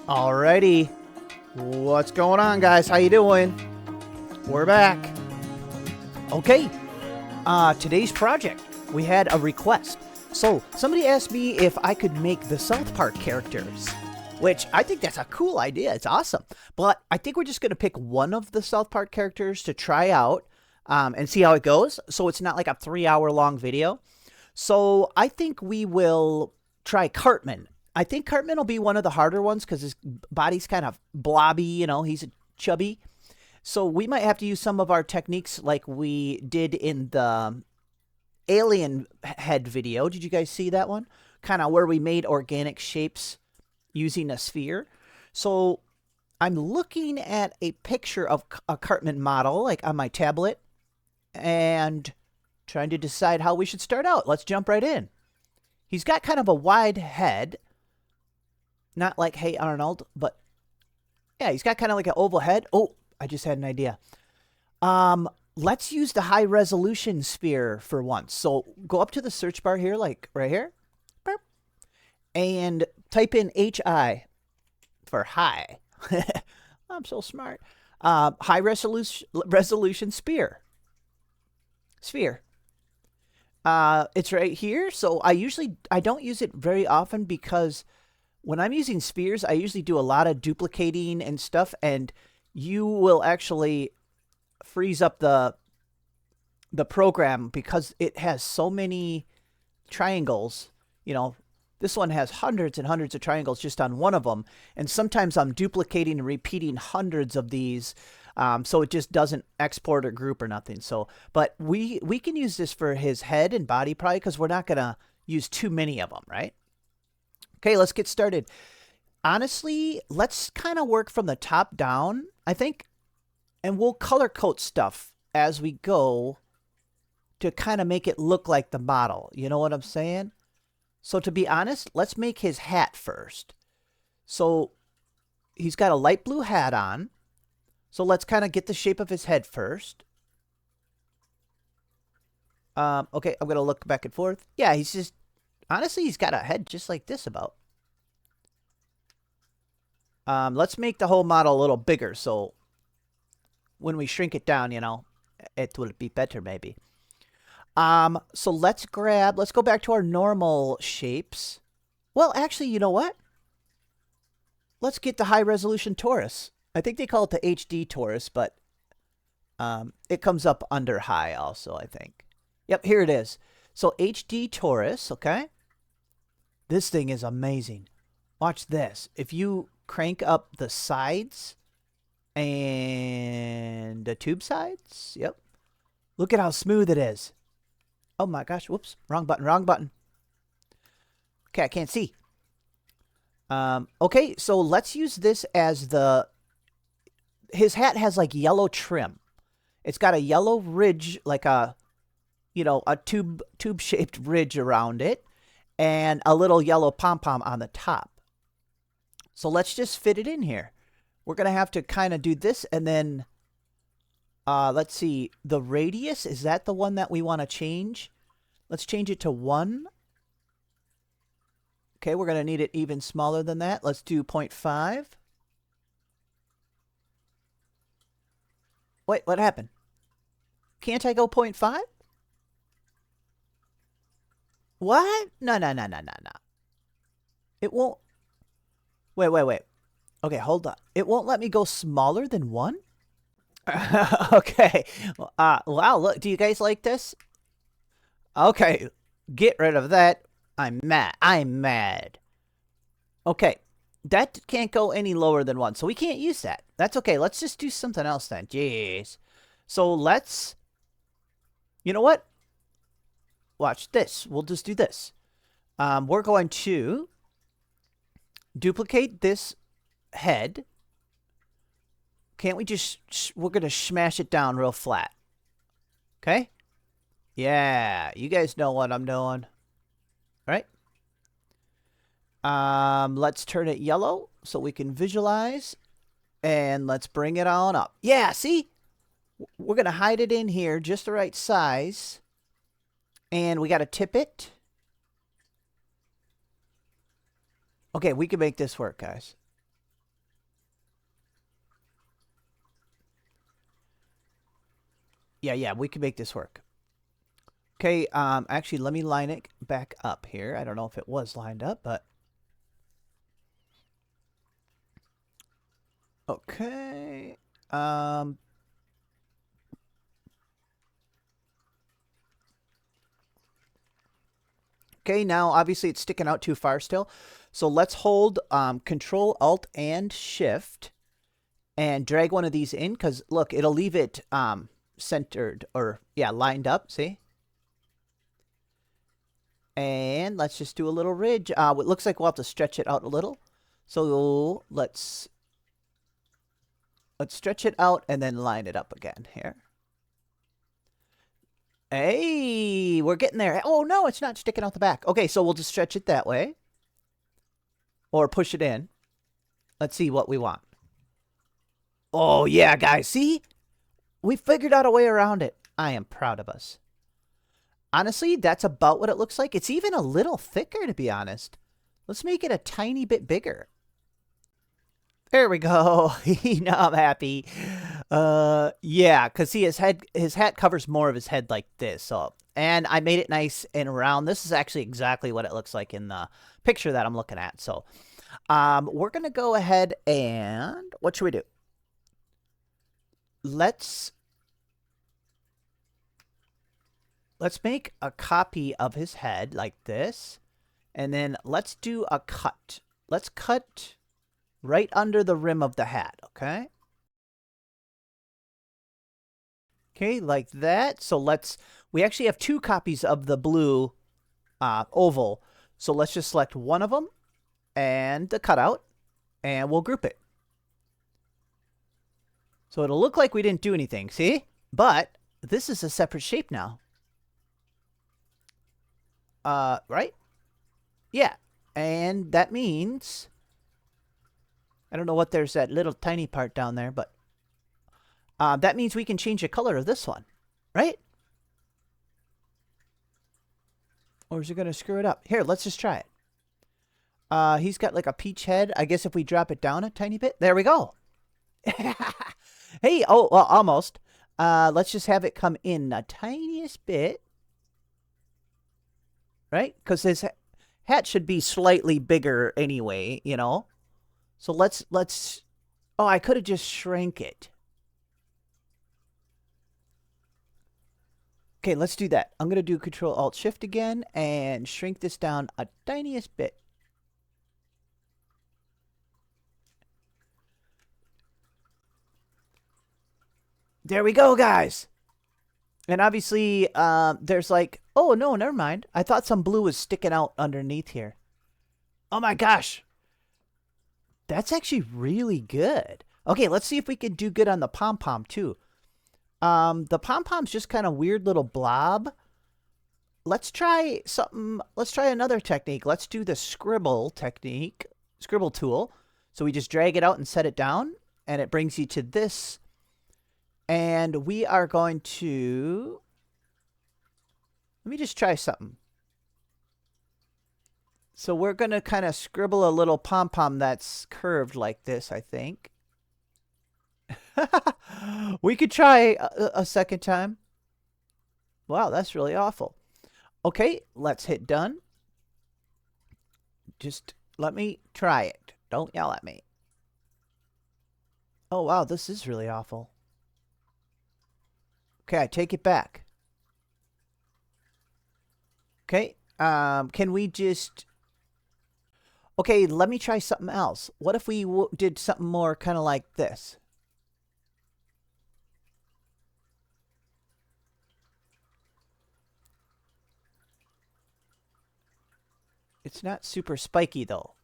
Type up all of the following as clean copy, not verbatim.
Alrighty, what's going on, guys? How you doing? We're back. Okay, today's project, we had a request. So somebody asked me if I could make the South Park characters, which I think that's a cool idea. It's awesome. But I think we're just going to pick one of the South Park characters to try out and see how it goes. So it's not like a 3-hour long video. So I think we will try Cartman. I think Cartman will be one of the harder ones because his body's kind of blobby, he's a chubby. So we might have to use some of our techniques like we did in the alien head video. Did you guys see that one? Kind of where we made organic shapes using a sphere. So I'm looking at a picture of a Cartman model like on my tablet and trying to decide how we should start out. Let's jump right in. He's got kind of a wide head. Not like Hey Arnold, but yeah, he's got kind of like an oval head. Oh, I just had an idea. Let's use the high resolution sphere for once. So go up to the search bar here, like right here, and type in HI for high. I'm so smart. High resolution sphere. It's right here. So I don't use it very often because when I'm using spheres, I usually do a lot of duplicating and stuff, and you will actually freeze up the program because it has so many triangles. This one has hundreds and hundreds of triangles just on one of them, and sometimes I'm duplicating and repeating hundreds of these, so it just doesn't export or group or nothing. So, but we can use this for his head and body probably because we're not gonna use too many of them, right? Okay, let's get started. Honestly, let's kind of work from the top down, I think, and we'll color code stuff as we go to kind of make it look like the model. You know what I'm saying? So to be honest, let's make his hat first. So he's got a light blue hat on. So let's kind of get the shape of his head first. Okay, I'm going to look back and forth. Yeah, honestly, he's got a head just like this about. Let's make the whole model a little bigger so when we shrink it down, it will be better maybe. So let's go back to our normal shapes. Well, actually, you know what? Let's get the high resolution torus. I think they call it the HD torus, but it comes up under high also, I think. Yep, here it is. So HD torus, okay? This thing is amazing. Watch this. If you crank up the sides and the tube sides, yep. Look at how smooth it is. Oh my gosh, whoops, wrong button. Okay, I can't see. Okay, so let's use this as his hat has like yellow trim. It's got a yellow ridge, like a tube-shaped ridge around it, and a little yellow pom-pom on the top. So let's just fit it in here. We're going to have to kind of do this, and then, let's see, the radius, is that the one that we want to change? Let's change it to 1. Okay, we're going to need it even smaller than that. Let's do 0.5. Wait, what happened? Can't I go 0.5? What? No. It won't. Wait. Okay, hold on. It won't let me go smaller than 1? Okay. Wow, look, do you guys like this? Okay, get rid of that. I'm mad. Okay, that can't go any lower than 1, so we can't use that. That's okay. Let's just do something else then. Jeez. So let's... You know what? Watch this. We'll just do this. We're going to duplicate this head. Can't we just... We're going to smash it down real flat. Okay? Yeah, you guys know what I'm doing. Right? Let's turn it yellow so we can visualize. And let's bring it on up. Yeah, see? We're going to hide it in here just the right size. And we got to tip it. Okay, we can make this work, guys. Yeah, we can make this work. Okay, actually, let me line it back up here. I don't know if it was lined up, but... Okay. Okay, now obviously it's sticking out too far still. So let's hold Control, Alt, and Shift and drag one of these in because, look, it'll leave it centered or, yeah, lined up, see? And let's just do a little ridge. It looks like we'll have to stretch it out a little. So let's stretch it out and then line it up again here. Hey, we're getting there. Oh, no, it's not sticking out the back. Okay, so we'll just stretch it that way. Or push it in. Let's see what we want. Oh, yeah, guys. See? We figured out a way around it. I am proud of us. Honestly, that's about what it looks like. It's even a little thicker, to be honest. Let's make it a tiny bit bigger. There we go. Now I'm happy. Yeah, because see, his hat covers more of his head like this. So, and I made it nice and round. This is actually exactly what it looks like in the picture that I'm looking at. So, we're gonna go ahead and what should we do? Let's make a copy of his head like this, and then let's do a cut. Let's cut right under the rim of the hat, okay? Okay, like that. So we actually have two copies of the blue oval. So let's just select one of them and the cutout, and we'll group it. So it'll look like we didn't do anything, see? But this is a separate shape now. Right? Yeah. And that means... I don't know what there's that little tiny part down there, but... that means we can change the color of this one. Right? Or is it going to screw it up? Here, let's just try it. He's got like a peach head. I guess if we drop it down a tiny bit. There we go. Hey, oh, well, almost. Let's just have it come in a tiniest bit. Right? Because his hat should be slightly bigger anyway, you know? So let's... Oh, I could have just shrank it. Okay, let's do that. I'm going to do Control-Alt-Shift again and shrink this down a tiniest bit. There we go, guys. And obviously, there's like... Oh, no, never mind. I thought some blue was sticking out underneath here. Oh, my gosh. That's actually really good. Okay, let's see if we can do good on the pom-pom, too. The pom-pom's just kind of weird little blob. Let's try something. Let's try another technique. Let's do the scribble technique. Scribble tool. So we just drag it out and set it down. And it brings you to this. And we are going to... Let me just try something. So we're going to kind of scribble a little pom-pom that's curved like this, I think. We could try a second time. Wow, that's really awful. Okay, let's hit done. Just let me try it. Don't yell at me. Oh, wow, this is really awful. Okay, I take it back. Okay, can we just... Okay, let me try something else. What if we did something more kind of like this? It's not super spiky, though.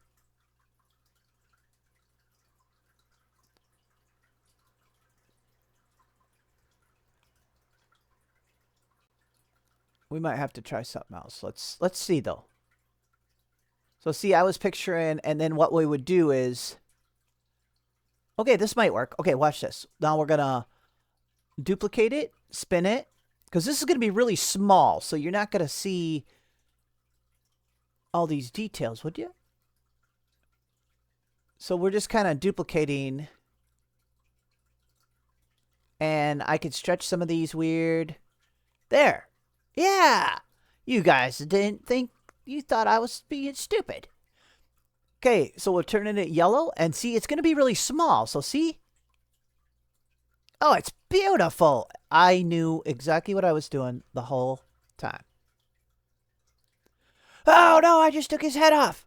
We might have to try something else. Let's see, though. So, see, I was picturing, and then what we would do is... Okay, this might work. Okay, watch this. Now we're going to duplicate it, spin it, because this is going to be really small, so you're not going to see all these details, would you? So we're just kind of duplicating, and then I could stretch some of these weird. There. Yeah. You guys didn't think, you thought I was being stupid. Okay, so we're turning it yellow, and see, it's going to be really small. So see? Oh, it's beautiful. I knew exactly what I was doing the whole time. Oh, no, I just took his head off.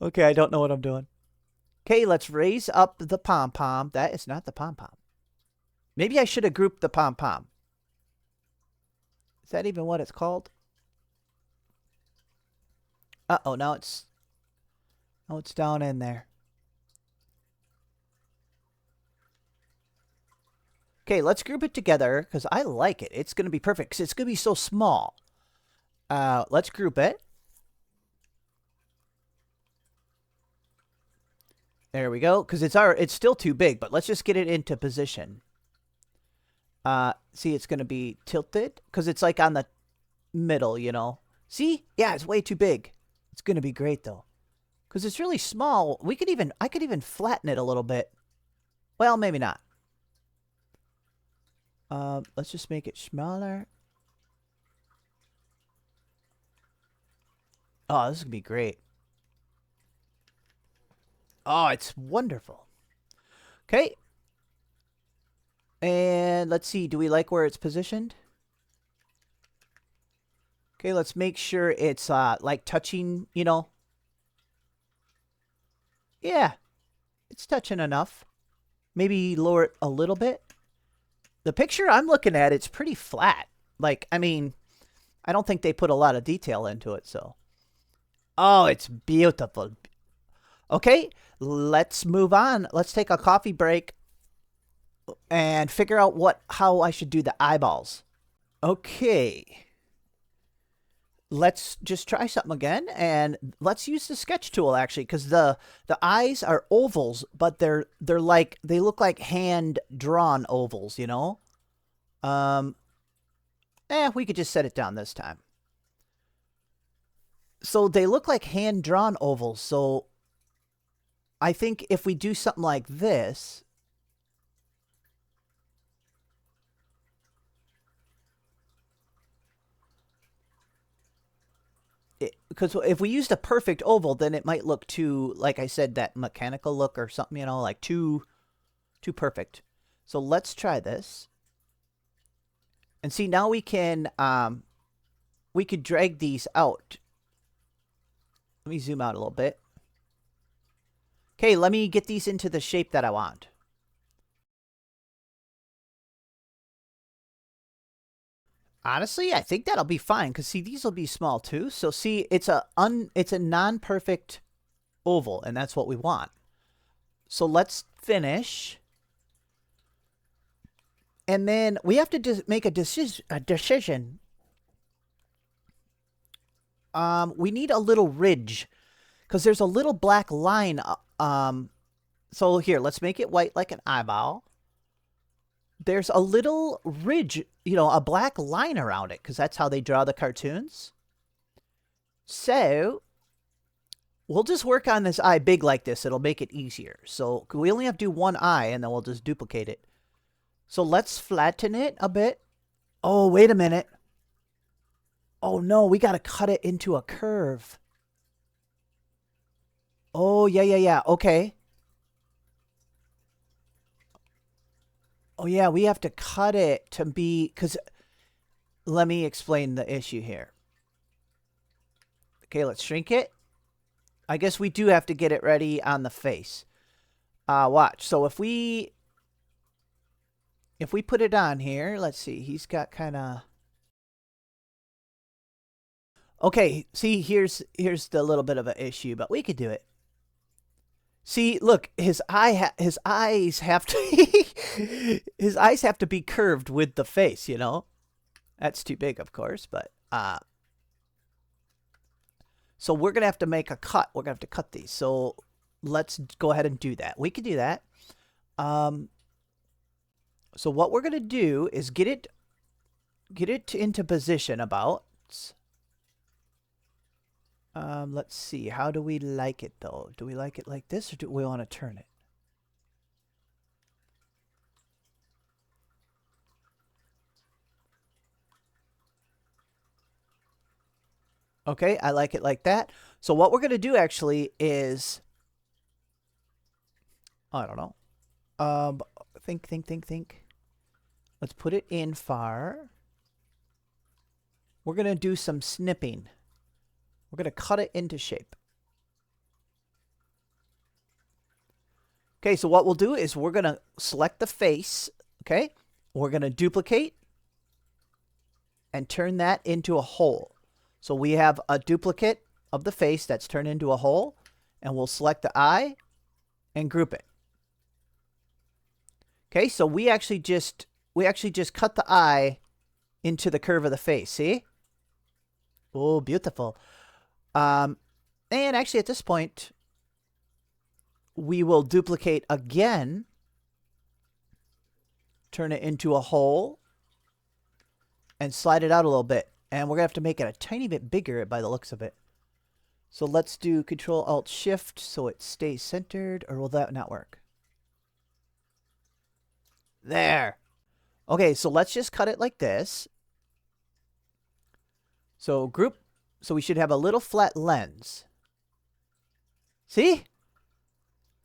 Okay, I don't know what I'm doing. Okay, let's raise up the pom-pom. That is not the pom-pom. Maybe I should have grouped the pom-pom. Is that even what it's called? Uh-oh, now it's down in there. Okay, let's group it together because I like it. It's going to be perfect because it's going to be so small. Let's group it. There we go. Because it's still too big, but let's just get it into position. See, it's going to be tilted because it's like on the middle, you know. See? Yeah, it's way too big. It's going to be great though. Because it's really small. I could even flatten it a little bit. Well, maybe not. Let's just make it smaller. Oh, this is going to be great. Oh, it's wonderful. Okay. And let's see. Do we like where it's positioned? Okay, let's make sure it's like touching, you know. Yeah. It's touching enough. Maybe lower it a little bit. The picture I'm looking at, it's pretty flat. Like, I mean, I don't think they put a lot of detail into it, so. Oh, it's beautiful. Okay, let's move on. Let's take a coffee break and figure out how I should do the eyeballs. Okay. Let's just try something again, and let's use the sketch tool actually, because the eyes are ovals, but they look like hand drawn ovals, you know. We could just set it down this time. So they look like hand drawn ovals. So I think if we do something like this. Because if we used a perfect oval, then it might look too, like I said, that mechanical look or something, you know, like too perfect. So let's try this. And see, now we could drag these out. Let me zoom out a little bit. Okay, let me get these into the shape that I want. Honestly, I think that'll be fine because see, these will be small too. So see, it's a non-perfect oval, and that's what we want. So let's finish. And then we have to make a decision. We need a little ridge because there's a little black line. So here, let's make it white like an eyeball. There's a little ridge, you know, a black line around it because that's how they draw the cartoons. So we'll just work on this eye big like this. It'll make it easier. So we only have to do one eye, and then we'll just duplicate it. So let's flatten it a bit. Oh, wait a minute. Oh, no, we got to cut it into a curve. Oh, yeah. Okay. Oh, yeah, we have to cut it to be... Because let me explain the issue here. Okay, let's shrink it. I guess we do have to get it ready on the face. Watch. So if we put it on here, let's see. He's got kind of... Okay, see, here's the little bit of an issue, but we could do it. See, look, his eyes have to his eyes have to be curved with the face, you know? That's too big, of course, but so we're going to have to make a cut. We're going to have to cut these. So let's go ahead and do that. We could do that. So what we're going to do is get it into position about. Let's see. How do we like it, though? Do we like it like this, or do we want to turn it? Okay, I like it like that. So what we're going to do actually is, I don't know. Think. Let's put it in far. We're going to do some snipping. We're going to cut it into shape. Okay, so what we'll do is we're going to select the face, okay? We're going to duplicate and turn that into a hole. So we have a duplicate of the face that's turned into a hole, and we'll select the eye and group it. Okay, so we actually just cut the eye into the curve of the face, see? Oh, beautiful. And actually at this point, we will duplicate again, turn it into a hole, and slide it out a little bit. And we're going to have to make it a tiny bit bigger by the looks of it. So let's do Control-Alt-Shift so it stays centered, or will that not work? There. Okay, so let's just cut it like this. So group, so we should have a little flat lens. See?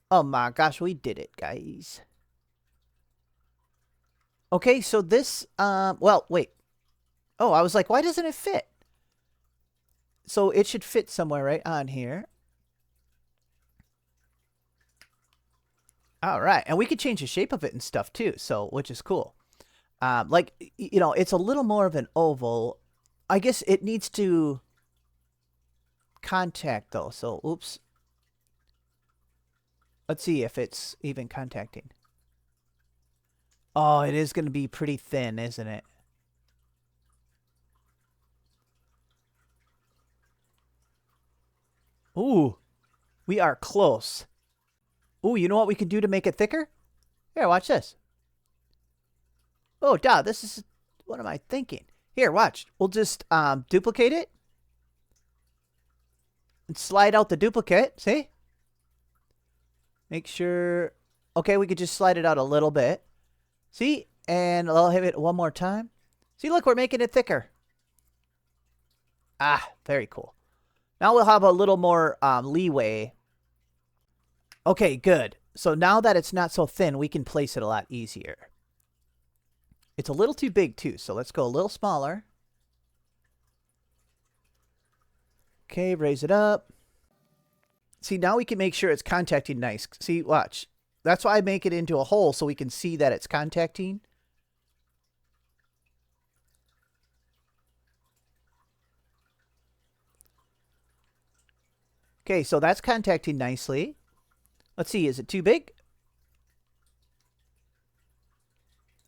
Oh my gosh, we did it, guys. Okay, so this, well, wait. Oh, I was like, why doesn't it fit? So it should fit somewhere right on here. All right, and we could change the shape of it and stuff too, so which is cool. Like, you know, it's a little more of an oval. I guess it needs to contact though, so oops. Let's see if it's even contacting. Oh, it is going to be pretty thin, isn't it? Ooh, we are close. Ooh, you know what we can do to make it thicker? Here, watch this. Oh, duh, this is... What am I thinking? Here, watch. We'll just duplicate it. And slide out the duplicate. See? Make sure... Okay, we could just slide it out a little bit. See? And I'll hit it one more time. See, look, we're making it thicker. Ah, very cool. Now we'll have a little more leeway. Okay, good. So now that it's not so thin, we can place it a lot easier. It's a little too big, too, so let's go a little smaller. Okay, raise it up. See, now we can make sure it's contacting nice. See, watch. That's why I make it into a hole, so we can see that it's contacting. Okay, so that's contacting nicely. Let's see, is it too big?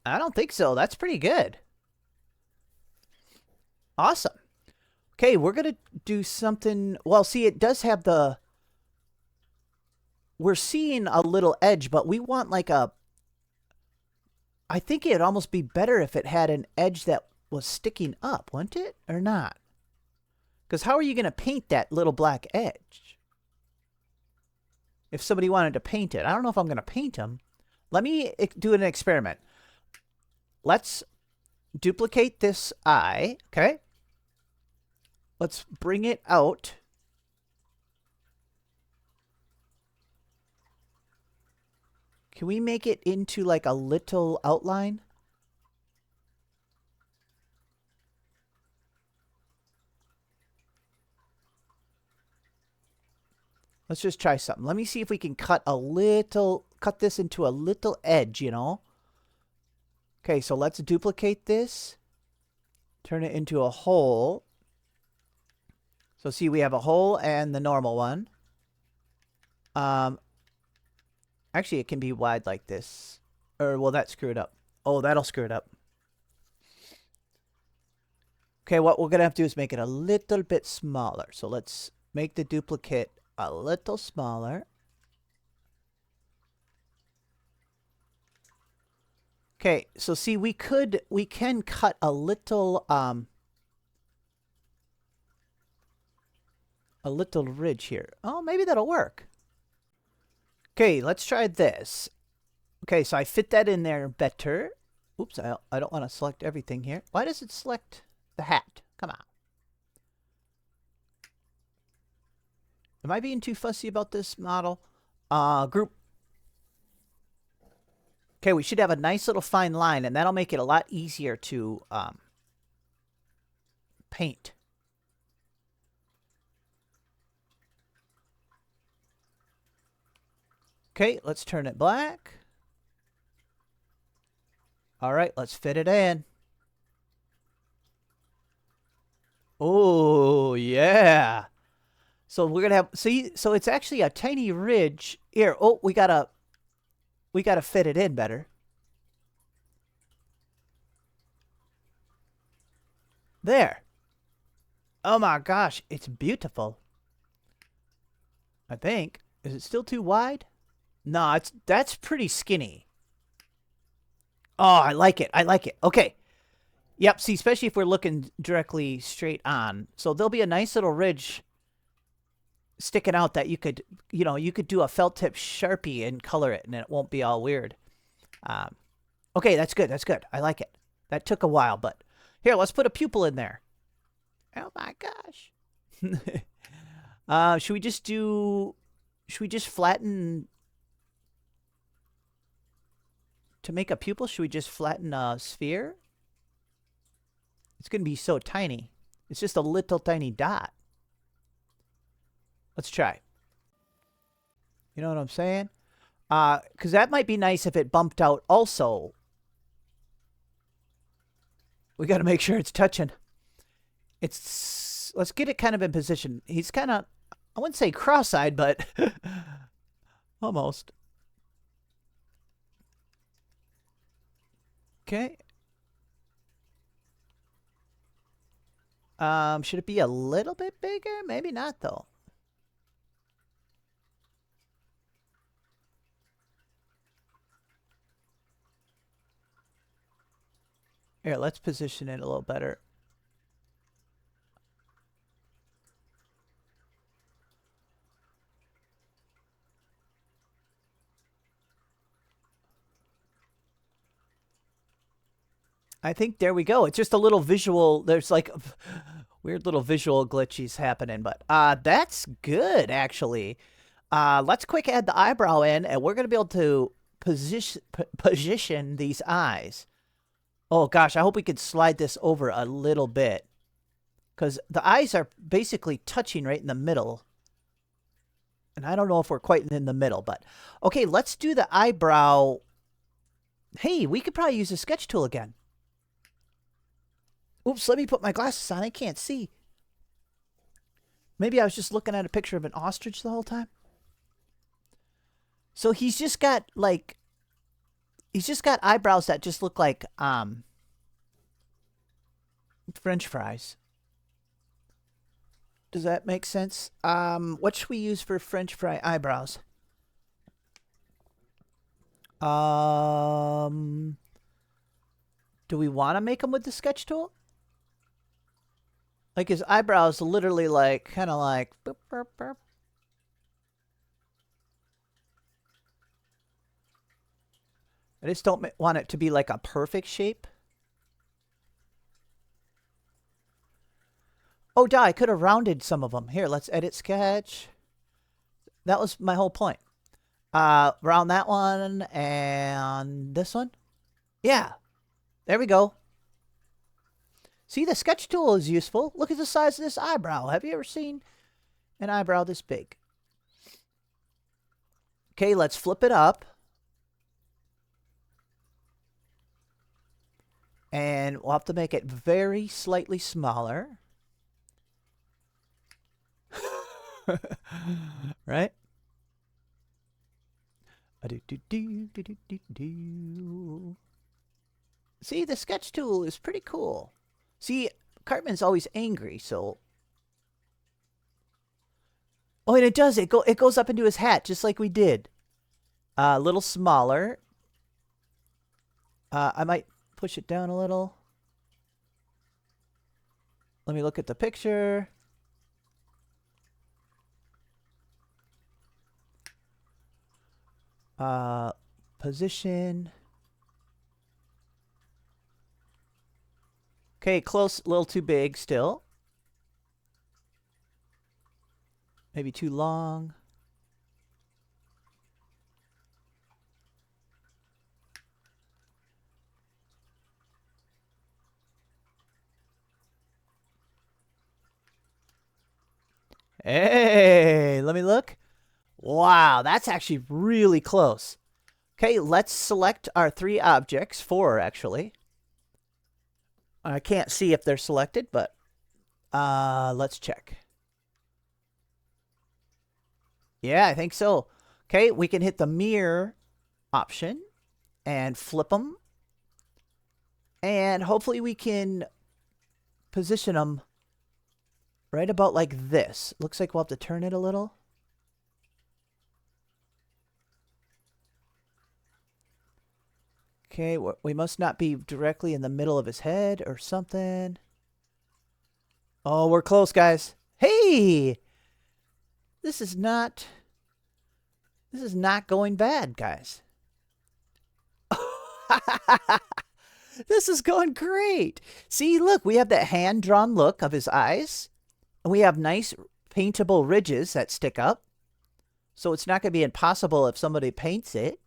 I don't think so. That's pretty good. Awesome. Okay, we're going to do something... Well, see, it does have the... We're seeing a little edge, but we want like a... I think it'd almost be better if it had an edge that was sticking up, wouldn't it? Or not? Because how are you going to paint that little black edge? If somebody wanted to paint it. I don't know if I'm going to paint them. Let me do an experiment. Let's duplicate this eye, okay? Let's bring it out. Can we make it into like a little outline? Let's just try something. Let me see if we can cut this into a little edge, you know? Okay, so let's duplicate this. Turn it into a hole. So see, we have a hole and the normal one. Actually, it can be wide like this. Or will that screw it up? Oh, that'll screw it up. Okay, what we're going to have to do is make it a little bit smaller. So let's make the duplicate a little smaller. Okay, so see, we can cut a little ridge here. Oh, maybe that'll work. Okay, let's try this. Okay, so I fit that in there better. Oops, I don't want to select everything here. Why does it select the hat? Come on. Am I being too fussy about this model? Group. Okay, we should have a nice little fine line, and that'll make it a lot easier to paint. Okay, let's turn it black. All right, let's fit it in. Oh, yeah. So we're gonna have, see, so it's actually a tiny ridge here. Oh, we gotta fit it in better. There. Oh my gosh, it's beautiful. I think. Is it still too wide? No, that's pretty skinny. Oh, I like it. I like it. Okay. Yep, see, especially if we're looking directly straight on. So there'll be a nice little ridge sticking out that you could, you could do a felt tip Sharpie and color it, and it won't be all weird. Okay, that's good. That's good. I like it. That took a while, but here, let's put a pupil in there. Oh my gosh. Should we just flatten to make a pupil? Should we just flatten a sphere? It's going to be so tiny. It's just a little tiny dot. Let's try. You know what I'm saying? Because that might be nice if it bumped out also. We got to make sure it's touching. Let's get it kind of in position. He's kind of, I wouldn't say cross-eyed, but almost. Okay. Should it be a little bit bigger? Maybe not, though. Here, let's position it a little better. I think there we go. It's just a little visual. There's like weird little visual glitches happening, but that's good actually. Let's quick add the eyebrow in, and we're gonna be able to position these eyes. Oh gosh, I hope we could slide this over a little bit, because the eyes are basically touching right in the middle. And I don't know if we're quite in the middle, but okay, let's do the eyebrow. Hey, we could probably use a sketch tool again. Oops, let me put my glasses on. I can't see. Maybe I was just looking at a picture of an ostrich the whole time. So he's just got like, he's just got eyebrows that just look like French fries. Does that make sense? What should we use for French fry eyebrows? Do we want to make them with the sketch tool? Like his eyebrows literally like, kind of like, boop, boop, boop. I just don't want it to be like a perfect shape. Oh, duh, I could have rounded some of them. Here, let's edit sketch. That was my whole point. Round that one and this one. Yeah, there we go. See, the sketch tool is useful. Look at the size of this eyebrow. Have you ever seen an eyebrow this big? Okay, let's flip it up. And we'll have to make it very slightly smaller. Right? See, the sketch tool is pretty cool. See, Cartman's always angry, so... Oh, and it does. It goes up into his hat, just like we did. A little smaller. I might push it down a little. Let me look at the picture. Position. Okay, close, a little too big still. Maybe too long. Hey, let me look. Wow, that's actually really close. Okay, let's select our 3 objects, 4 actually. I can't see if they're selected, but let's check. Yeah, I think so. Okay, we can hit the mirror option and flip them. And hopefully we can position them right about like this. Looks like we'll have to turn it a little. Okay, we must not be directly in the middle of his head or something. Oh, we're close, guys. Hey! This is not going bad, guys. This is going great. See, look, we have that hand-drawn look of his eyes. And we have nice paintable ridges that stick up. So it's not going to be impossible if somebody paints it.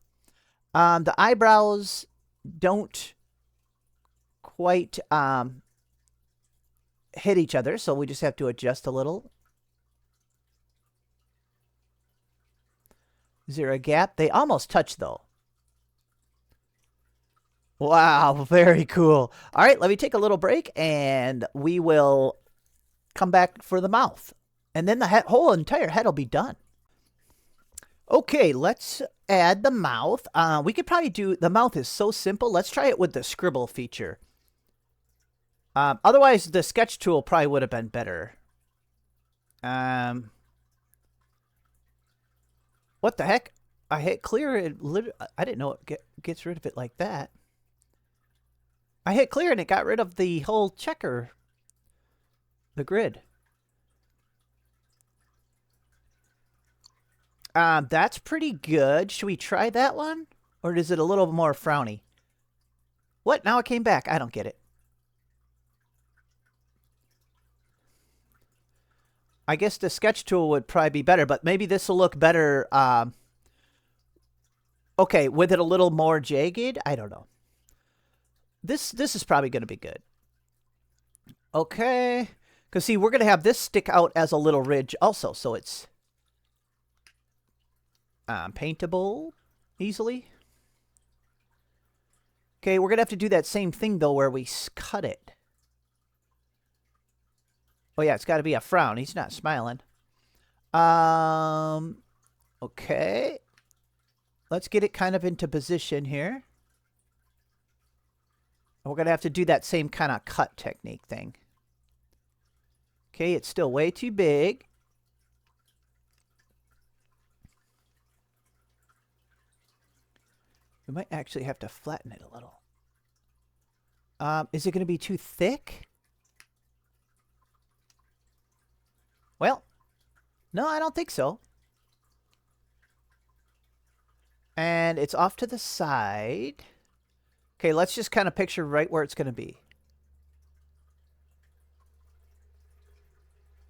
The eyebrows don't quite hit each other, so we just have to adjust a little. Is there a gap? They almost touch, though. Wow, very cool. All right, let me take a little break, and we will come back for the mouth. And then the whole entire head will be done. Okay, let's add the mouth. We could probably do... The mouth is so simple. Let's try it with the scribble feature. Otherwise, the sketch tool probably would have been better. What the heck? I hit clear. I didn't know it gets rid of it like that. I hit clear and it got rid of the whole checker. The grid. That's pretty good. Should we try that one? Or is it a little more frowny? What? Now it came back. I don't get it. I guess the sketch tool would probably be better, but maybe this will look better. Okay, with it a little more jagged? I don't know. This is probably going to be good. Okay. Because, see, we're going to have this stick out as a little ridge also, so it's paintable easily. Okay, we're going to have to do that same thing, though, where we cut it. Oh, yeah, it's got to be a frown. He's not smiling. Okay. Let's get it kind of into position here. We're going to have to do that same kind of cut technique thing. Okay, it's still way too big. We might actually have to flatten it a little. Is it going to be too thick? Well, no, I don't think so. And it's off to the side. Okay, let's just kind of picture right where it's going to be.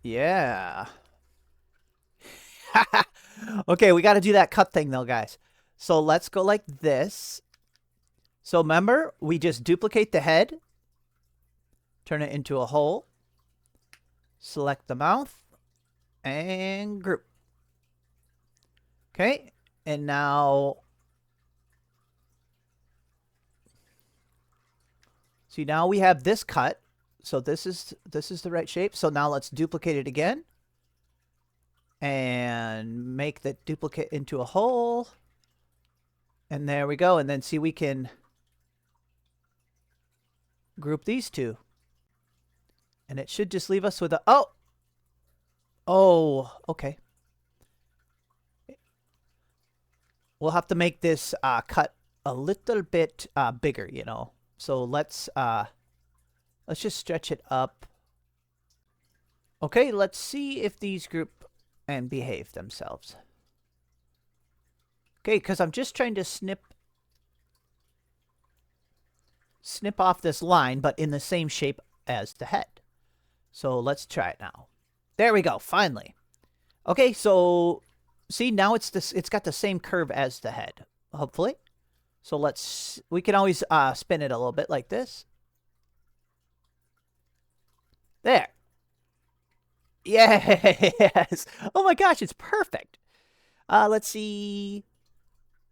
Yeah. Okay, we got to do that cut thing, though, guys. So let's go like this. So remember, we just duplicate the head. Turn it into a hole. Select the mouth. And group. Okay, and now... See, now we have this cut. So this is the right shape. So now let's duplicate it again. And make the duplicate into a hole. And there we go. And then see, we can group these two. And it should just leave us with a... Oh! Oh, okay. We'll have to make this cut a little bit bigger, you know. So let's just stretch it up. Okay, let's see if these group and behave themselves. Okay, because I'm just trying to snip off this line, but in the same shape as the head. So let's try it now. There we go, finally. Okay, so see now it's this. It's got the same curve as the head. Hopefully. So we can always spin it a little bit like this. There. Yes. Oh my gosh, it's perfect. Let's see.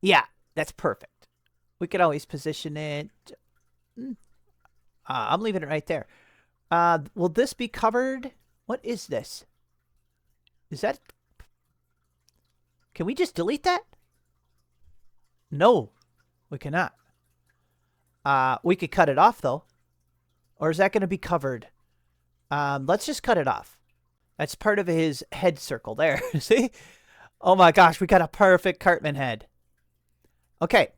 Yeah, that's perfect. We could always position it. I'm leaving it right there. Will this be covered? What is this? Is that... Can we just delete that? No, we cannot. We could cut it off, though. Or is that going to be covered? Let's just cut it off. That's part of his head circle there. See? Oh my gosh, we got a perfect Cartman head. Okay.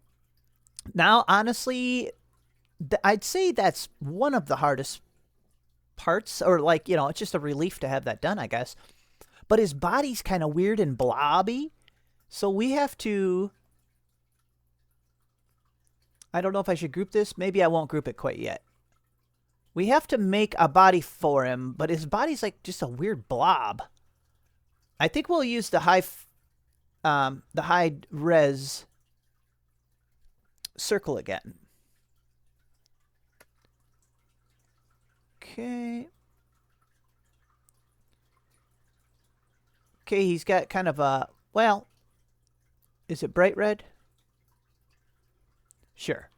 Now, honestly, I'd say that's one of the hardest parts. Or like, you know, it's just a relief to have that done, I guess. But his body's kind of weird and blobby. So we have to... I don't know if I should group this. Maybe I won't group it quite yet. We have to make a body for him, but his body's like just a weird blob. I think we'll use the high res circle again. Okay. Okay, he's got kind of a, well, is it bright red? Sure.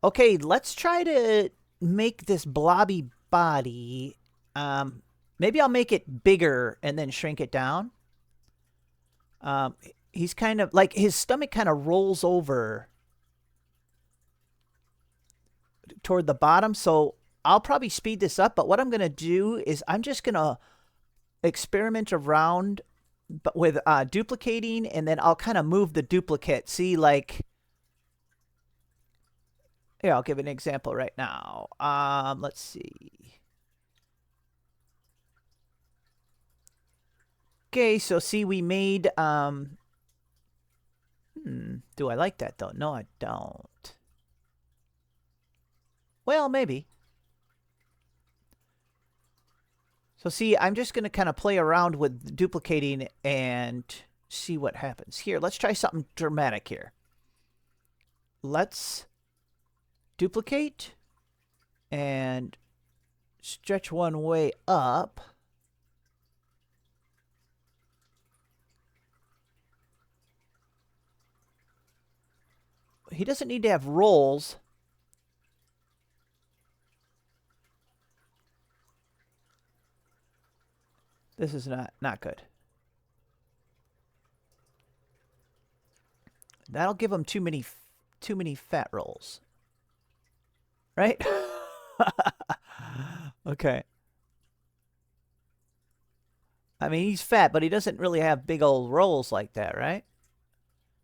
Okay, let's try to make this blobby body. Maybe I'll make it bigger and then shrink it down. He's kind of like his stomach kind of rolls over toward the bottom. So I'll probably speed this up. But what I'm going to do is I'm just going to experiment around with duplicating. And then I'll kind of move the duplicate. See, like... Here, I'll give an example right now. Let's see. Okay, so see, we made... do I like that, though? No, I don't. Well, maybe. So see, I'm just going to kind of play around with duplicating and see what happens. Here, let's try something dramatic here. Let's... duplicate and stretch one way up. He doesn't need to have rolls. This is not good. That'll give him too many fat rolls. Right? Okay. I mean, he's fat, but he doesn't really have big old rolls like that, right?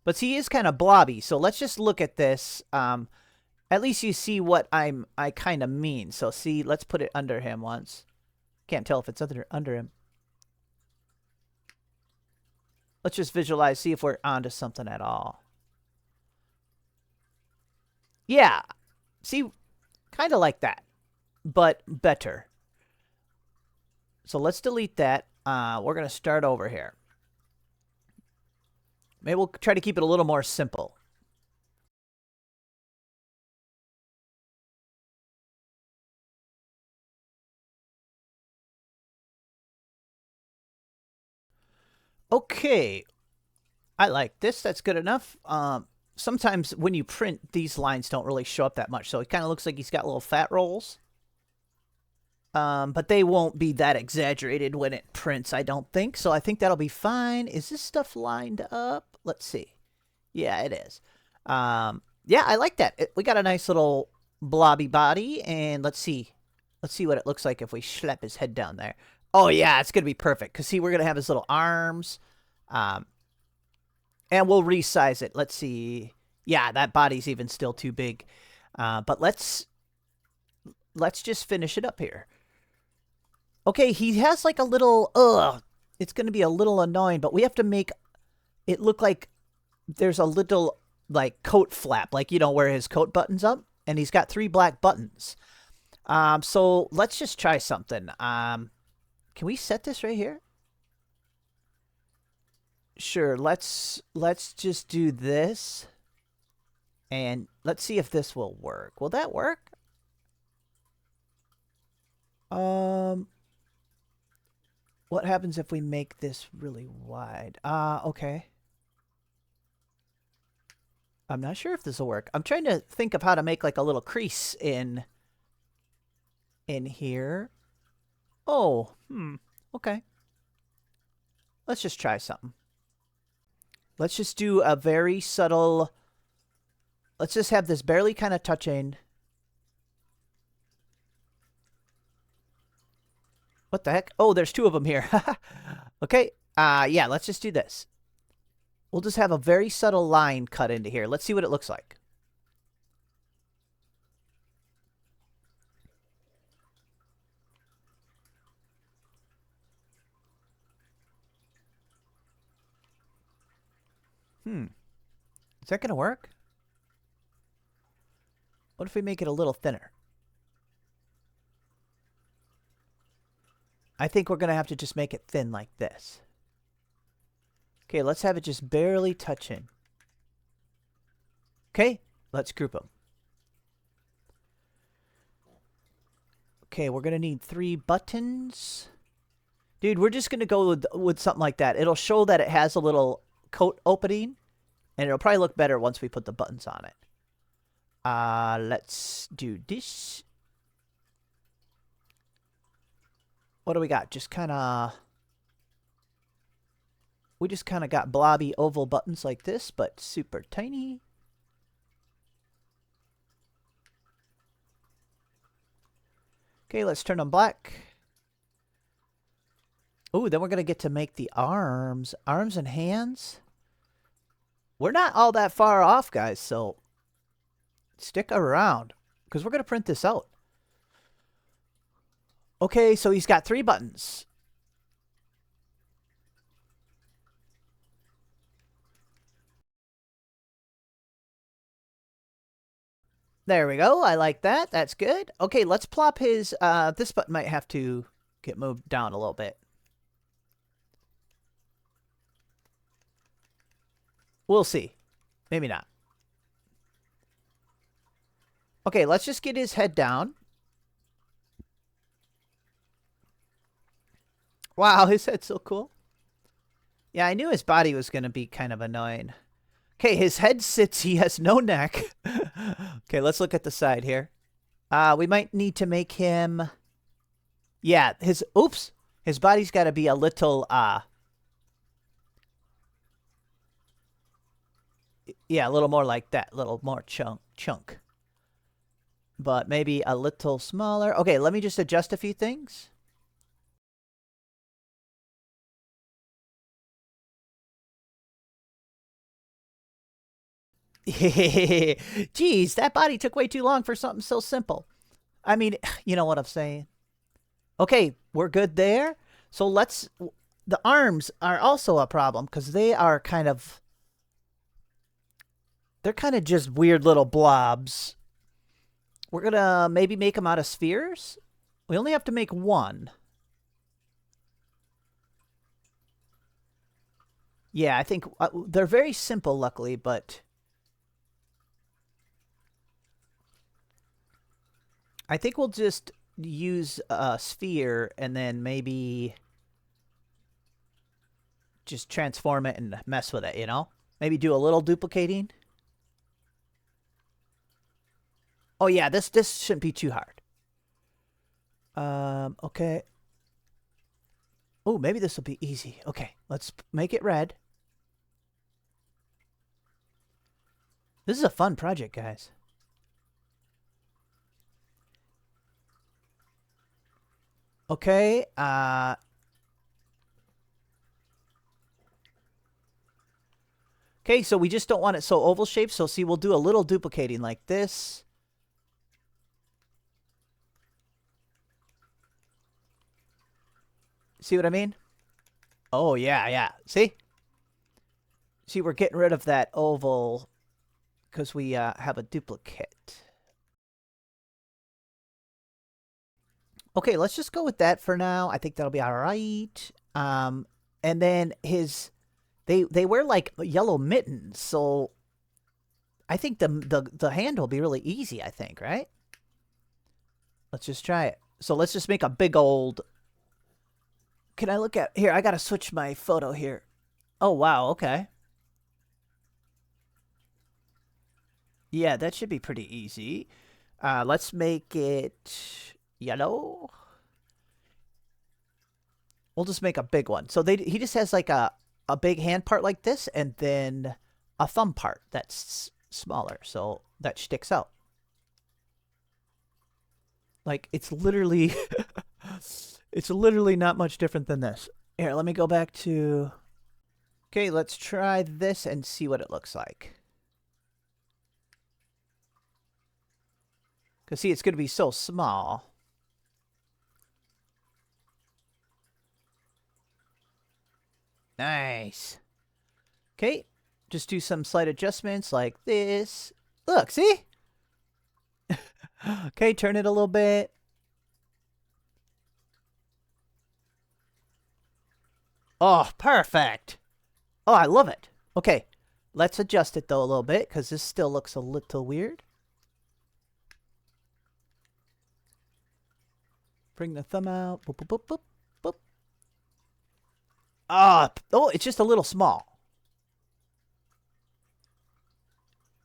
But see, he is kind of blobby, so let's just look at this. At least you see what I kind of mean. So see, let's put it under him once. Can't tell if it's under him. Let's just visualize, see if we're onto something at all. Yeah. See... kind of like that, but better. So let's delete that. We're going to start over here. Maybe we'll try to keep it a little more simple. Okay. I like this. That's good enough. Sometimes when you print, these lines don't really show up that much. So it kind of looks like he's got little fat rolls. But they won't be that exaggerated when it prints, I don't think. So I think that'll be fine. Is this stuff lined up? Let's see. Yeah, it is. Yeah, I like that. We got a nice little blobby body. And let's see. Let's see what it looks like if we slap his head down there. Oh, yeah, it's going to be perfect. Because, see, we're going to have his little arms. And we'll resize it. Let's see. Yeah, that body's even still too big. But let's just finish it up here. Okay, he has like a little... it's going to be a little annoying, but we have to make it look like there's a little like coat flap. Like, you know, where his coat buttons up. And he's got 3 black buttons. So let's just try something. Can we set this right here? Sure, let's just do this. And let's see if this will work. Will that work? Um, what happens if we make this really wide? Okay. I'm not sure if this will work. I'm trying to think of how to make like a little crease in here. Oh, okay. Let's just try something. Let's just do a very subtle. Let's just have this barely kind of touching. What the heck? Oh, there's two of them here. Okay. Yeah, let's just do this. We'll just have a very subtle line cut into here. Let's see what it looks like. Is that going to work? What if we make it a little thinner? I think we're going to have to just make it thin like this. Okay, let's have it just barely touching. Okay, let's group them. Okay, we're going to need 3 buttons. Dude, we're just going to go with something like that. It'll show that it has a little coat opening, and it'll probably look better once we put the buttons on it. Let's do this. What do we got? Just kind of... We just kind of got blobby oval buttons like this, but super tiny. Okay, let's turn them black. Oh, then we're going to get to make the arms. Arms and hands. We're not all that far off, guys, so stick around because we're going to print this out. Okay, so he's got 3 buttons. There we go. I like that. That's good. Okay, let's plop his... this button might have to get moved down a little bit. We'll see. Maybe not. Okay, let's just get his head down. Wow, his head's so cool. Yeah, I knew his body was going to be kind of annoying. Okay, his head sits. He has no neck. Okay, let's look at the side here. We might need to make him... Yeah, his... Oops! His body's got to be a little... Yeah, a little more like that. A little more chunk. But maybe a little smaller. Okay, let me just adjust a few things. Geez, that body took way too long for something so simple. I mean, you know what I'm saying. Okay, we're good there. So let's... The arms are also a problem because they are kind of... They're kind of just weird little blobs. We're going to maybe make them out of spheres. We only have to make 1. Yeah, I think they're very simple, luckily, but... I think we'll just use a sphere and then maybe just transform it and mess with it, you know? Maybe do a little duplicating. Oh yeah, this shouldn't be too hard. Okay. Oh, maybe this will be easy. Okay, let's make it red. This is a fun project, guys. Okay, okay, so we just don't want it so oval shaped. So see, we'll do a little duplicating like this. See what I mean? Oh, yeah, yeah. See? See, we're getting rid of that oval because we have a duplicate. Okay, let's just go with that for now. I think that'll be all right. And then his They wear like yellow mittens, so I think the hand will be really easy, I think, right? Let's just try it. So let's just make a big old... Can I look at... Here, I gotta switch my photo here. Oh, wow, okay. Yeah, that should be pretty easy. Let's make it yellow. We'll just make a big one. So he just has like a big hand part like this, and then a thumb part that's smaller, so that sticks out. Like, it's literally... it's literally not much different than this. Here, let me go back to... Okay, let's try this and see what it looks like. Because, see, it's going to be so small. Nice. Okay, just do some slight adjustments like this. Look, see? Okay, turn it a little bit. Oh, perfect. Oh, I love it. Okay, let's adjust it, though, a little bit, because this still looks a little weird. Bring the thumb out. Boop, boop, boop, boop, boop. Oh, it's just a little small.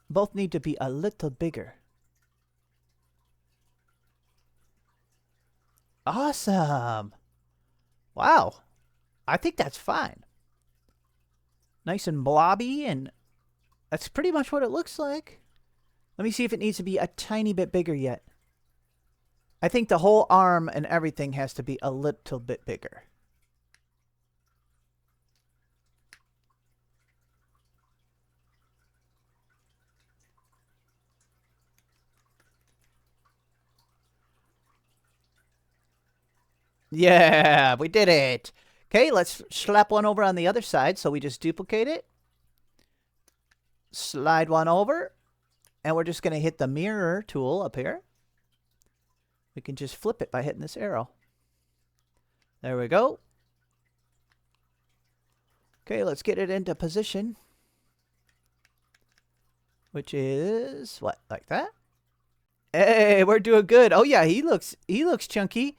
Both need to be a little bigger. Awesome. Wow. I think that's fine. Nice and blobby, and that's pretty much what it looks like. Let me see if it needs to be a tiny bit bigger yet. I think the whole arm and everything has to be a little bit bigger. Yeah, we did it. Okay, let's slap one over on the other side. So we just duplicate it. Slide one over. And we're just going to hit the mirror tool up here. We can just flip it by hitting this arrow. There we go. Okay, let's get it into position. Which is, what, like that? Hey, we're doing good. Oh yeah, he looks chunky.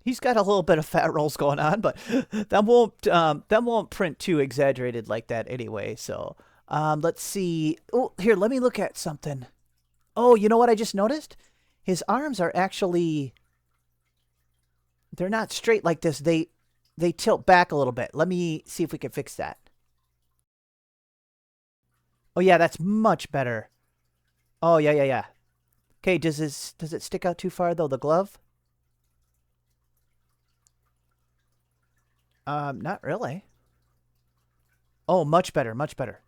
He's got a little bit of fat rolls going on, but that won't print too exaggerated like that anyway. So let's see. Oh, here, let me look at something. Oh, you know what I just noticed? His arms are actually, they're not straight like this. They tilt back a little bit. Let me see if we can fix that. Oh yeah, that's much better. Oh yeah. Okay, does it stick out too far though, the glove? Not really. Oh, much better, much better.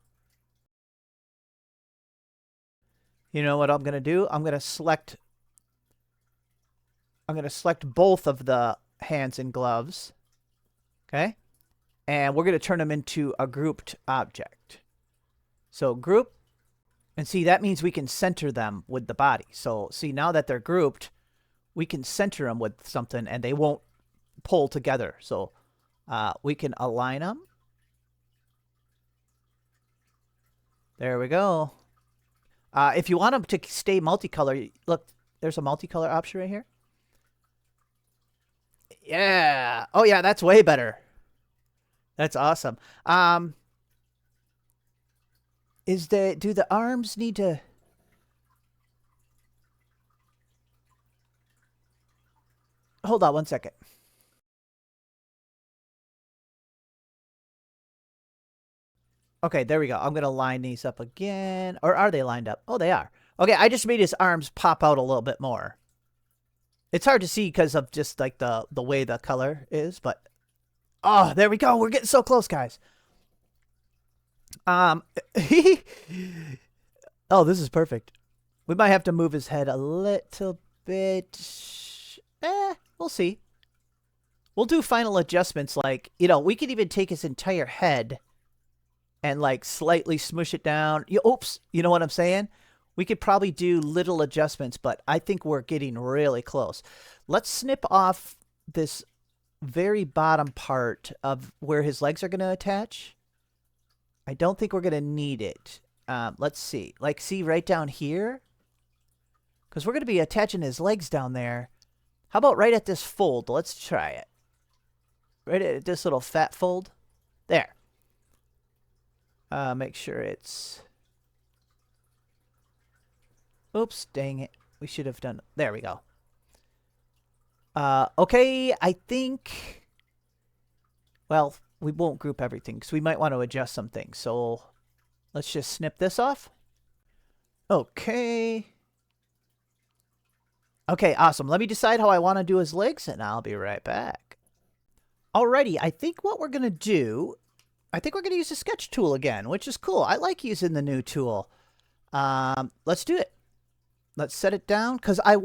You know what I'm gonna do? I'm gonna select both of the hands and gloves. Okay? And we're gonna turn them into a grouped object. So group, and see, that means we can center them with the body. So see, now that they're grouped, we can center them with something and they won't pull together. So we can align them. There we go. If you want them to stay multicolor, look, there's a multicolor option right here. Yeah. Oh yeah, that's way better. That's awesome. Do the arms need to... Hold on one second. Okay, there we go. I'm going to line these up again. Or are they lined up? Oh, they are. Okay, I just made his arms pop out a little bit more. It's hard to see because of just like the way the color is, but... Oh, there we go. We're getting so close, guys. Oh, this is perfect. We might have to move his head a little bit. We'll see. We'll do final adjustments like, you know, we could even take his entire head and like slightly smush it down. Oops, you know what I'm saying? We could probably do little adjustments, but I think we're getting really close. Let's snip off this very bottom part of where his legs are going to attach. I don't think we're going to need it. Let's see. Like, see right down here? Because we're going to be attaching his legs down there. How about right at this fold? Let's try it. Right at this little fat fold. There. Make sure it's... Oops, dang it. We should have done... There we go. Okay, I think... Well, we won't group everything because we might want to adjust some things. So let's just snip this off. Okay. Okay, awesome. Let me decide how I want to do his legs, and I'll be right back. Alrighty, I think what we're going to do... I think we're going to use the sketch tool again, which is cool. I like using the new tool. Let's do it. Let's set it down because I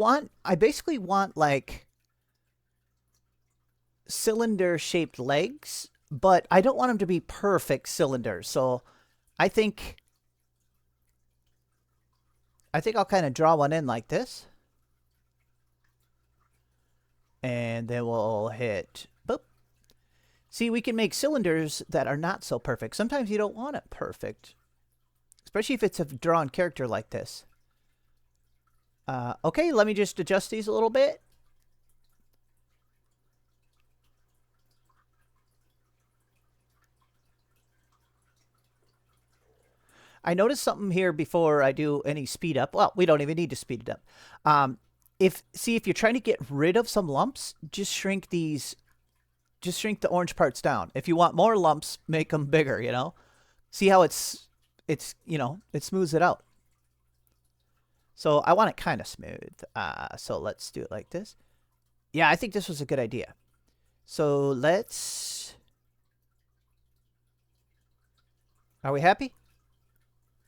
basically want like cylinder shaped legs, but I don't want them to be perfect cylinders. So I think I'll kind of draw one in like this. And then we'll hit boop. See, we can make cylinders that are not so perfect. Sometimes you don't want it perfect, especially if it's a drawn character like this. Okay, let me just adjust these a little bit. I noticed something here before I do any speed up. Well, we don't even need to speed it up. If you're trying to get rid of some lumps, just shrink these. Just shrink the orange parts down. If you want more lumps, make them bigger, you know? See how it smooths it out. So I want it kind of smooth. So let's do it like this. Yeah, I think this was a good idea. So let's... Are we happy?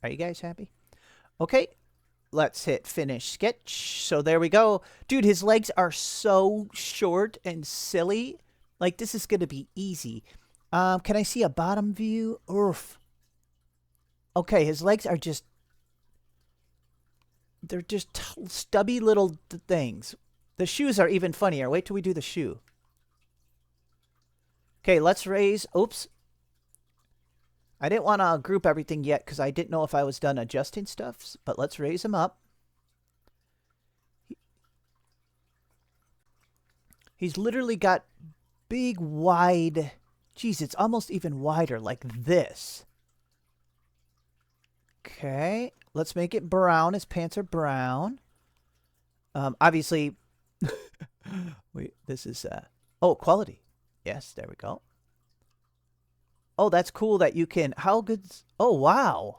Are you guys happy? Okay. Let's hit finish sketch. So there we go. Dude, his legs are so short and silly. Like, this is going to be easy. Can I see a bottom view? Oof. Okay, his legs are just... They're just stubby little things. The shoes are even funnier. Wait till we do the shoe. Okay, let's raise... Oops. I didn't want to group everything yet because I didn't know if I was done adjusting stuff. But let's raise him up. He's literally got big, wide... Geez, it's almost even wider like this. Okay. Let's make it brown. His pants are brown. Obviously... Wait, this is... Oh, quality. Yes, there we go. Oh, that's cool that you can... How good... Oh, wow.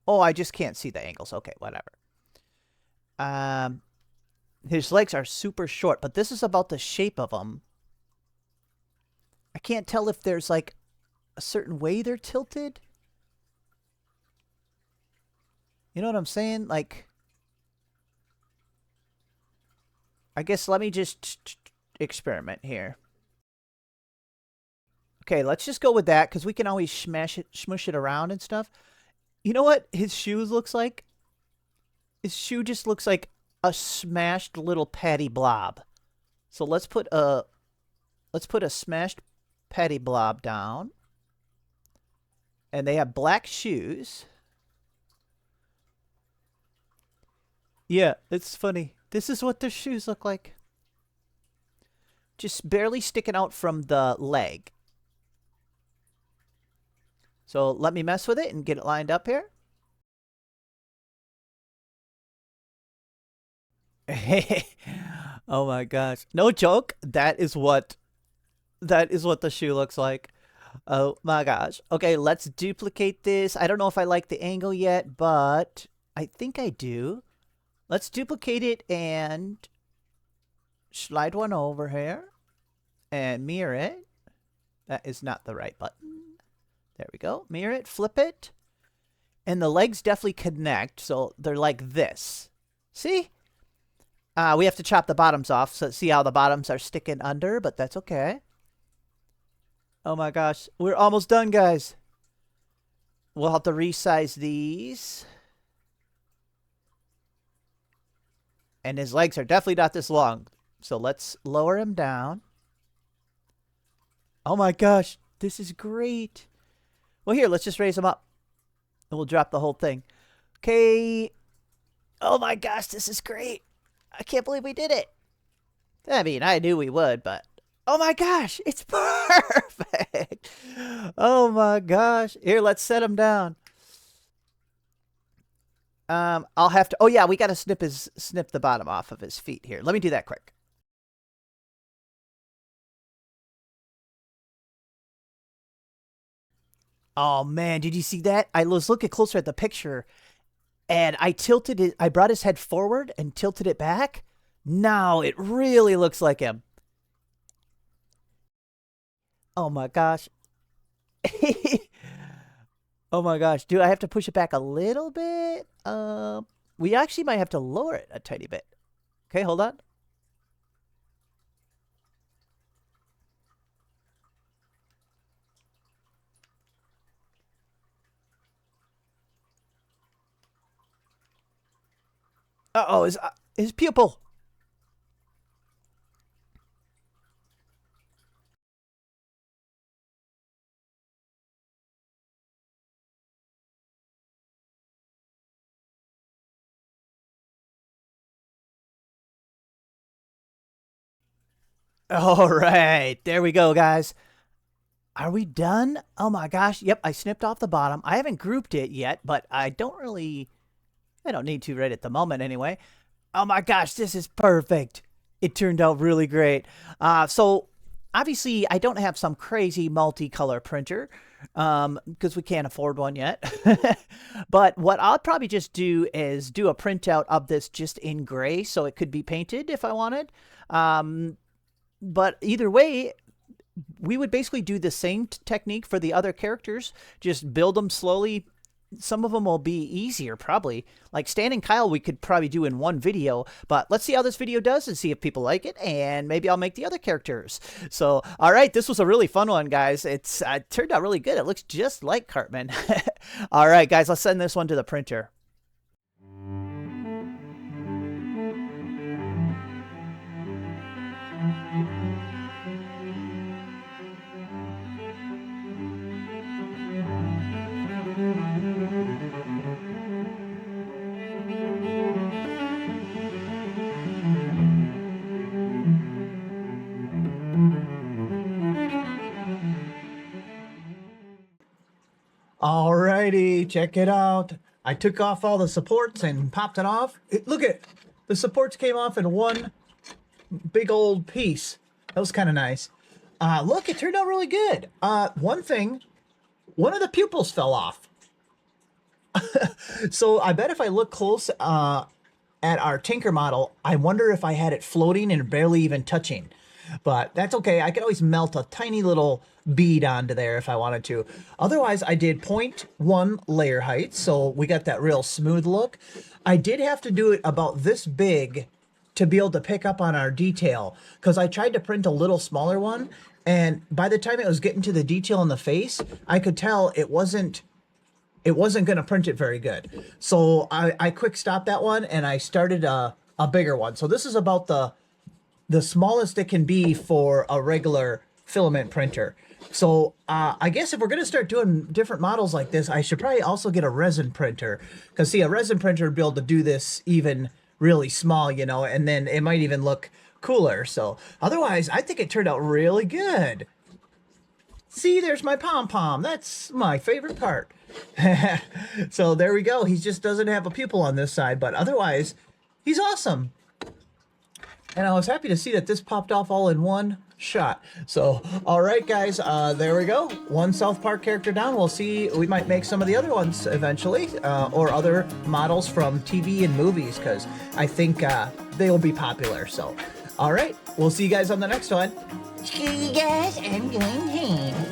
Oh, I just can't see the angles. Okay, whatever. His legs are super short, but this is about the shape of them. I can't tell if there's, like, a certain way they're tilted. You know what I'm saying? Like... I guess let me just experiment here. Okay, let's just go with that, because we can always smush it around and stuff. You know what his shoes looks like? His shoe just looks like a smashed little patty blob. So let's put a smashed patty blob down. And they have black shoes. Yeah, it's funny. This is what their shoes look like. Just barely sticking out from the leg. So let me mess with it and get it lined up here. Oh my gosh. No joke. That is what the shoe looks like. Oh my gosh. Okay, let's duplicate this. I don't know if I like the angle yet, but I think I do. Let's duplicate it and slide one over here and mirror it. That is not the right button. There we go. Mirror it, flip it. And the legs definitely connect, so they're like this. See? We have to chop the bottoms off, so see how the bottoms are sticking under, but that's okay. Oh my gosh. We're almost done, guys. We'll have to resize these. And his legs are definitely not this long. So let's lower him down. Oh my gosh. This is great. Well, here, let's just raise them up. And we'll drop the whole thing. Okay. Oh my gosh, this is great. I can't believe we did it. I mean, I knew we would, but... Oh my gosh, it's perfect. Oh my gosh. Here, let's set him down. I'll have to... Oh yeah, we got to snip the bottom off of his feet here. Let me do that quick. Oh man, did you see that? I was looking closer at the picture and I tilted it. I brought his head forward and tilted it back. Now it really looks like him. Oh my gosh. Oh my gosh. Do I have to push it back a little bit? We actually might have to lower it a tiny bit. Okay, hold on. Uh-oh, his pupil. All right, there we go, guys. Are we done? Oh my gosh. Yep, I snipped off the bottom. I haven't grouped it yet, but I don't need to right at the moment anyway. Oh my gosh, this is perfect. It turned out really great. So obviously I don't have some crazy multicolor printer because we can't afford one yet. But what I'll probably just do is do a printout of this just in gray so it could be painted if I wanted. But either way, we would basically do the same technique for the other characters. Just build them slowly. Some of them will be easier, probably. Like Stan and Kyle, we could probably do in one video. But let's see how this video does and see if people like it. And maybe I'll make the other characters. So, all right, this was a really fun one, guys. It turned out really good. It looks just like Cartman. All right, guys, let's send this one to the printer. Alrighty, check it out. I took off all the supports and popped it off. Look at the supports came off in one big old piece. That was kind of nice. Look, it turned out really good. One of the pupils fell off. So I bet if I look close at our Tinker model, I wonder if I had it floating and barely even touching. But that's okay. I could always melt a tiny little bead onto there if I wanted to. Otherwise, I did 0.1 layer height, so we got that real smooth look. I did have to do it about this big to be able to pick up on our detail, because I tried to print a little smaller one, and by the time it was getting to the detail in the face, I could tell it wasn't going to print it very good. So I quick stopped that one, and I started a bigger one. So this is about the smallest it can be for a regular filament printer. So I guess if we're going to start doing different models like this, I should probably also get a resin printer. Because see, a resin printer would be able to do this even really small, you know, and then it might even look cooler. So otherwise, I think it turned out really good. See, there's my pom-pom. That's my favorite part. So there we go. He just doesn't have a pupil on this side, but otherwise, he's awesome. And I was happy to see that this popped off all in one shot. So, all right, guys, there we go. One South Park character down. We'll see. We might make some of the other ones eventually, or other models from TV and movies, because I think they will be popular. So, all right, we'll see you guys on the next one. Screw you guys, I'm going home.